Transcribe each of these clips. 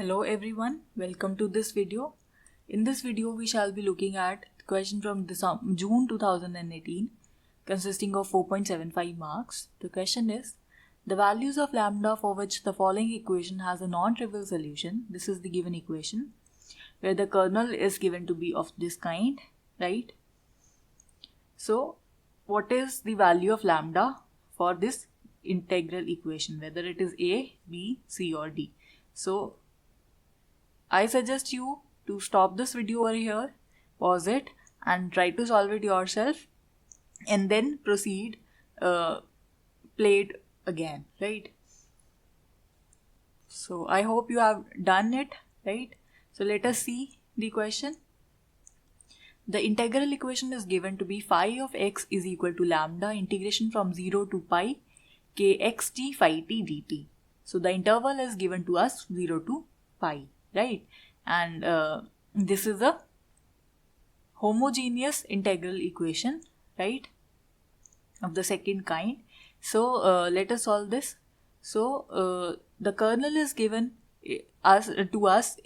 Hello everyone, welcome to this video. In this video we shall be looking at the question from June 2018 consisting of 4.75 marks. The question is, the values of lambda for which the following equation has a non-trivial solution. This is the given equation where the kernel is given to be of this kind, right? So what is the value of lambda for this integral equation, whether it is A, B, C or D? So I suggest you to stop this video over here, pause it and try to solve it yourself and then proceed, play it again, right? So I hope you have done it, right? So let us see the question. The integral equation is given to be phi of x is equal to lambda integration from 0 to pi kxt phi t dt. So the interval is given to us 0 to pi. Right, and this is a homogeneous integral equation, right, of the second kind. So let us solve this. So the kernel is given to us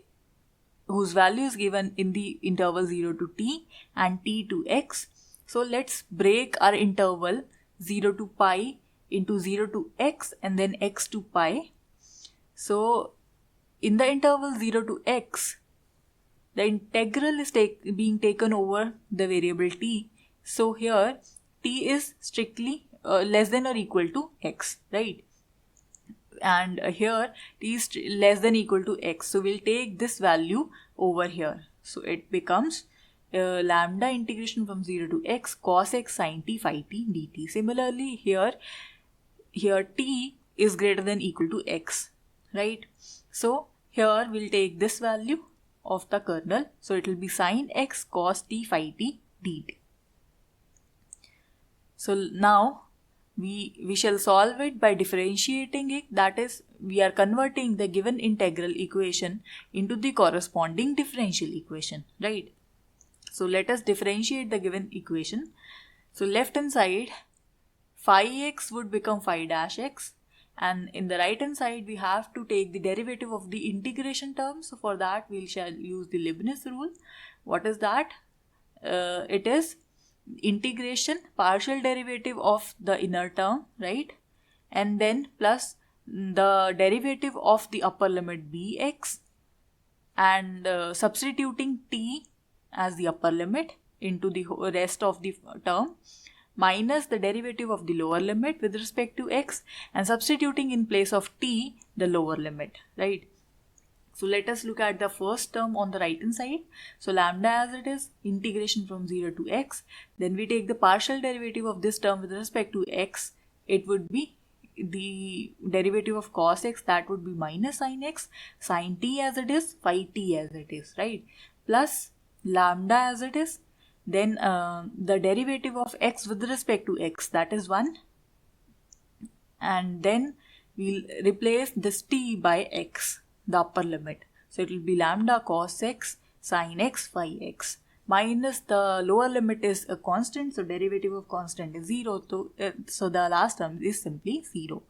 whose value is given in the interval 0 to t and t to x. So let's break our interval 0 to pi into 0 to x and then x to pi. So in the interval 0 to x, the integral is being taken over the variable t. So here t is strictly less than or equal to x, right? And here t is less than equal to x. So we'll take this value over here. So it becomes lambda integration from 0 to x cos x sin t phi t dt. Similarly here t is greater than equal to x, right? So here we'll take this value of the kernel. So it will be sin x cos t phi t dt. So now we shall solve it by differentiating it. That is, we are converting the given integral equation into the corresponding differential equation, right? So let us differentiate the given equation. So left hand side phi x would become phi dash x. And in the right hand side we have to take the derivative of the integration term. So for that we shall use the Leibniz rule. What is that? It is integration partial derivative of the inner term, right, and then plus the derivative of the upper limit bx and substituting t as the upper limit into the rest of the term, minus the derivative of the lower limit with respect to x and substituting in place of t the lower limit, right? So let us look at the first term on the right hand side. So lambda as it is, integration from 0 to x. Then we take the partial derivative of this term with respect to x. It would be the derivative of cos x, that would be minus sin x, sin t as it is, phi t as it is, right? Plus lambda as it is. Then the derivative of x with respect to x, that is 1, and then we'll replace this t by x, the upper limit. So it will be lambda cos x sin x phi x, minus the lower limit is a constant, so derivative of constant is 0, so the last term is simply 0.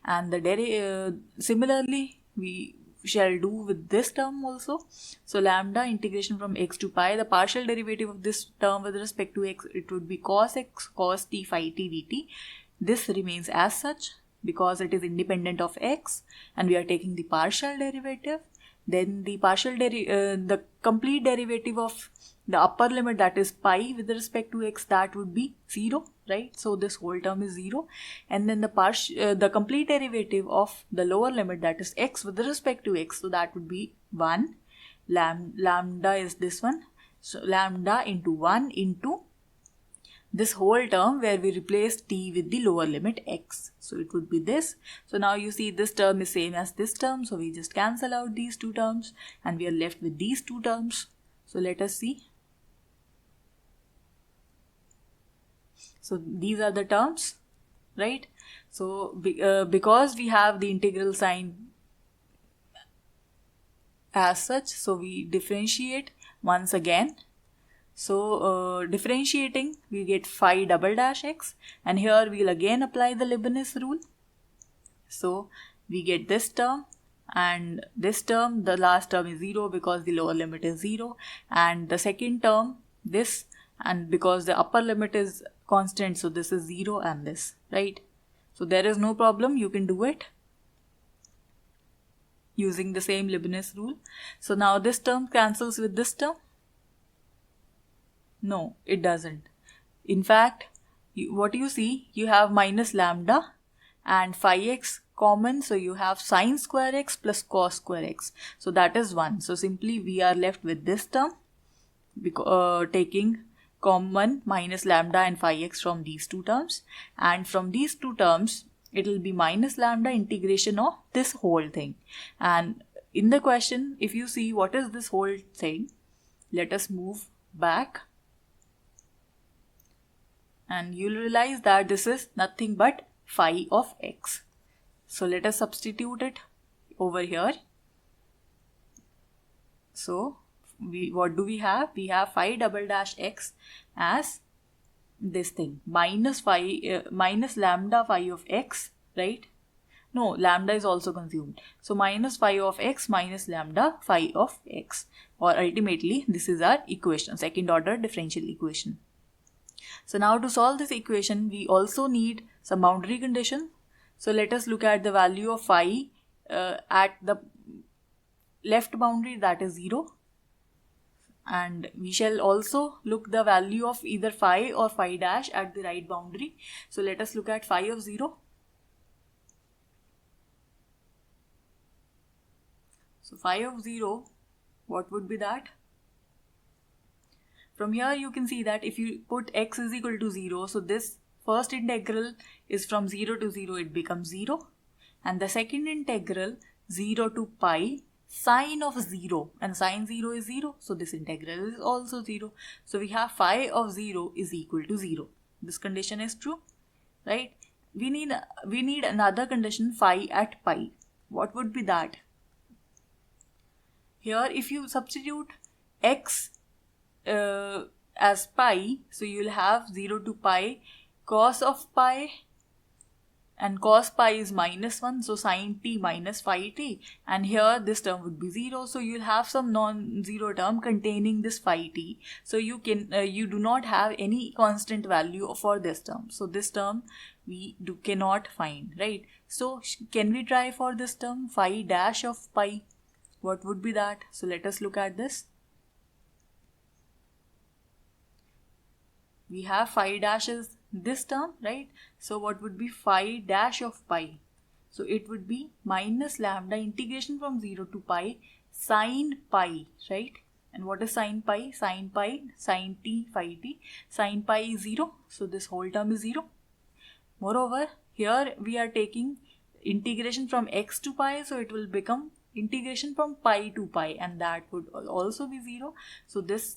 And the similarly we shall do with this term also. So lambda integration from x to pi, the partial derivative of this term with respect to x, it would be cos x cos t phi t dt. This remains as such because it is independent of x and we are taking the partial derivative. Then the the complete derivative of the upper limit, that is pi with respect to x, that would be 0, right? So this whole term is 0. And then the complete derivative of the lower limit, that is x with respect to x, so that would be 1. Lambda is this one. So lambda into 1 into this whole term where we replace t with the lower limit x. So it would be this. So now you see this term is same as this term. So we just cancel out these two terms and we are left with these two terms. So let us see. So these are the terms, right? So because we have the integral sign as such, so we differentiate once again. So differentiating, we get phi double dash x, and here we'll again apply the Leibniz rule. So we get this term and this term, the last term is 0 because the lower limit is 0, and the second term this, and because the upper limit is constant, so this is 0 and this, right? So there is no problem, you can do it using the same Leibniz rule. So now this term cancels with this term. No, it doesn't. In fact, what you see, you have minus lambda and phi x common, so you have sine square x plus cos square x. So that is 1. So simply we are left with this term, taking common minus lambda and phi x from these two terms, and from these two terms it will be minus lambda integration of this whole thing. And in the question, if you see what is this whole thing, let us move back and you'll realize that this is nothing but phi of x. So let us substitute it over here. So what do we have? We have phi double dash x as this thing, minus lambda phi of x, right? No, lambda is also consumed. So minus phi of x minus lambda phi of x, or ultimately this is our equation, second order differential equation. So now to solve this equation, we also need some boundary condition. So let us look at the value of phi at the left boundary, that is 0. And we shall also look the value of either phi or phi dash at the right boundary. So let us look at phi of 0. So phi of 0, what would be that? From here you can see that if you put x is equal to 0, so this first integral is from 0 to 0, it becomes 0. And the second integral 0 to pi sine of 0, and sine 0 is 0, so this integral is also 0. So we have phi of 0 is equal to 0. This condition is true, right? We need another condition, phi at pi. What would be that? Here if you substitute x as pi, so you will have 0 to pi cos of pi, and cos pi is minus 1, so sin t minus phi t, and here this term would be 0, so you will have some non-zero term containing this phi t. So you do not have any constant value for this term, so this term we cannot find, right? So can we try for this term, phi dash of pi? What would be that? So let us look at this. We have phi dash is this term, right? So what would be phi dash of pi? So it would be minus lambda integration from 0 to pi sine pi, right? And what is sine pi? Sine pi, sine t, phi t. Sine pi is 0, so this whole term is 0. Moreover, here we are taking integration from x to pi, so it will become integration from pi to pi, and that would also be 0. So this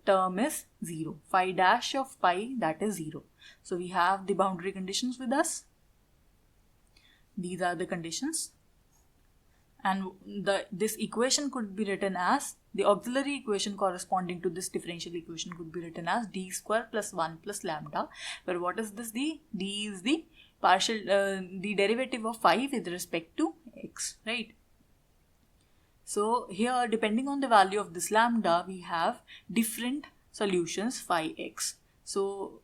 term is 0. Phi dash of pi, that is 0. So we have the boundary conditions with us. These are the conditions. And this equation could be written as, the auxiliary equation corresponding to this differential equation could be written as d square plus 1 plus lambda. But what is this d? D is the partial, the derivative of phi with respect to x, right? So here, depending on the value of this lambda, we have different solutions phi x. So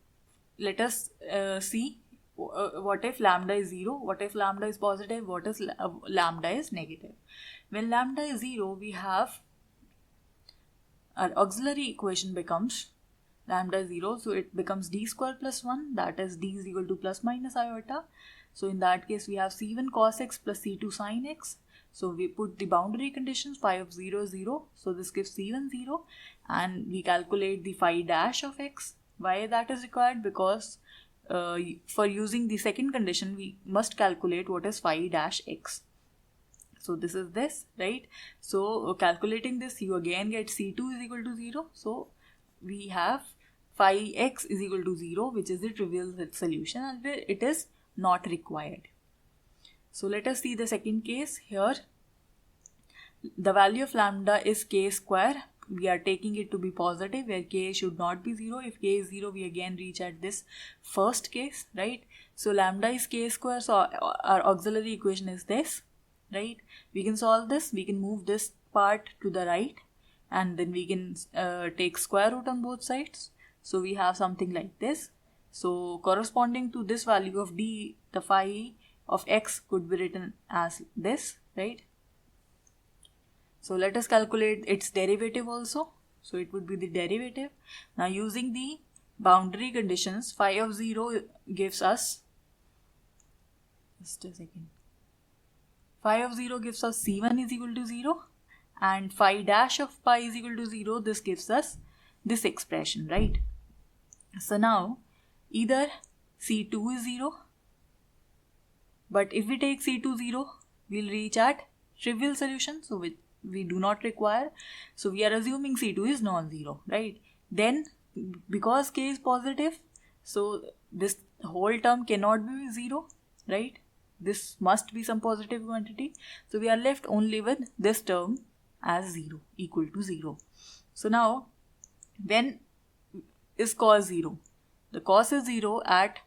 let us see what if lambda is 0, what if lambda is positive, what if lambda is negative. When lambda is 0, we have our auxiliary equation becomes lambda is 0, so it becomes d square plus 1, that is d is equal to plus minus iota. So in that case, we have c1 cos x plus c2 sin x. So we put the boundary conditions, phi of 0, 0. So this gives c1 0, and we calculate the phi dash of x. Why that is required? Because for using the second condition, we must calculate what is phi dash x. So this is this, right? So calculating this, you again get c2 is equal to 0. So we have phi x is equal to 0, which is the trivial solution, and it is not required. So let us see the second case here. The value of lambda is k square. We are taking it to be positive, where k should not be 0. If k is 0, we again reach at this first case, right? So lambda is k square, so our auxiliary equation is this, right? We can solve this. We can move this part to the right, and then we can take square root on both sides. So we have something like this. So corresponding to this value of d, the phi of x could be written as this, right? So let us calculate its derivative also. So it would be the derivative. Now using the boundary conditions, phi of 0 gives us, just a second, phi of 0 gives us c1 is equal to 0, and phi dash of pi is equal to 0. This gives us this expression, right? So now either c2 is 0, but if we take c2 0, we'll reach at trivial solution, so we do not require. So we are assuming c2 is non-zero, right? Then because k is positive, so this whole term cannot be 0, right? This must be some positive quantity. So we are left only with this term as 0, equal to 0. So now when is cos 0? The cos is 0 at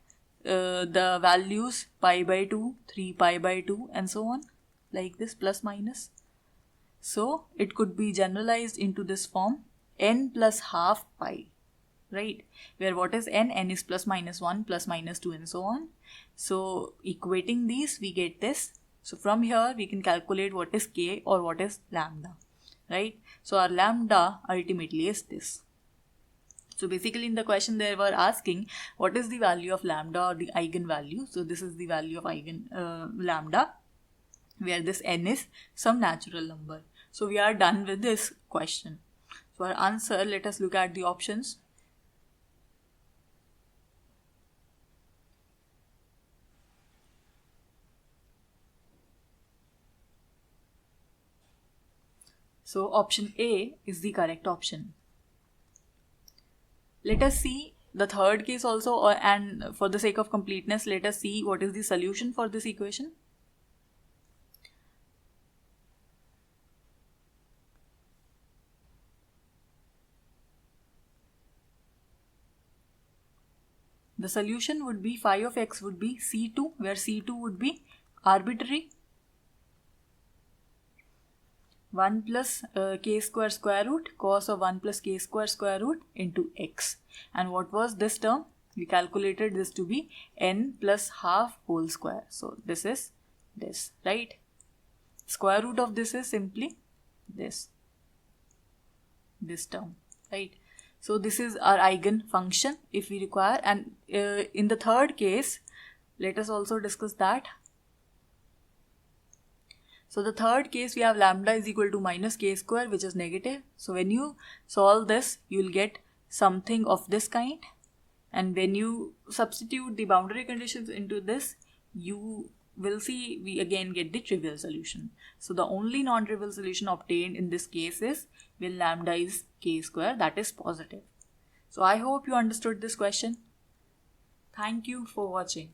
the values pi by 2, 3 pi by 2 and so on, like this, plus minus. So it could be generalized into this form, n plus half pi, right? Where what is n? N is plus minus 1, plus minus 2 and so on. So equating these, we get this. So from here we can calculate what is k or what is lambda, right? So our lambda ultimately is this. So basically in the question they were asking what is the value of lambda or the eigenvalue. So this is the value of lambda, where this n is some natural number. So we are done with this question. So our answer, let us look at the options. So option A is the correct option. Let us see the third case also, and for the sake of completeness, let us see what is the solution for this equation. The solution would be phi of x would be c2, where c2 would be arbitrary 1 plus k square square root cos of 1 plus k square square root into x. And what was this term? We calculated this to be n plus half whole square. So this is this, right? Square root of this is simply this term, right? So this is our eigen function if we require. And in the third case, let us also discuss that. So the third case, we have lambda is equal to minus k square, which is negative. So when you solve this, you will get something of this kind. And when you substitute the boundary conditions into this, you will see we again get the trivial solution. So the only non-trivial solution obtained in this case is when lambda is k square, that is positive. So I hope you understood this question. Thank you for watching.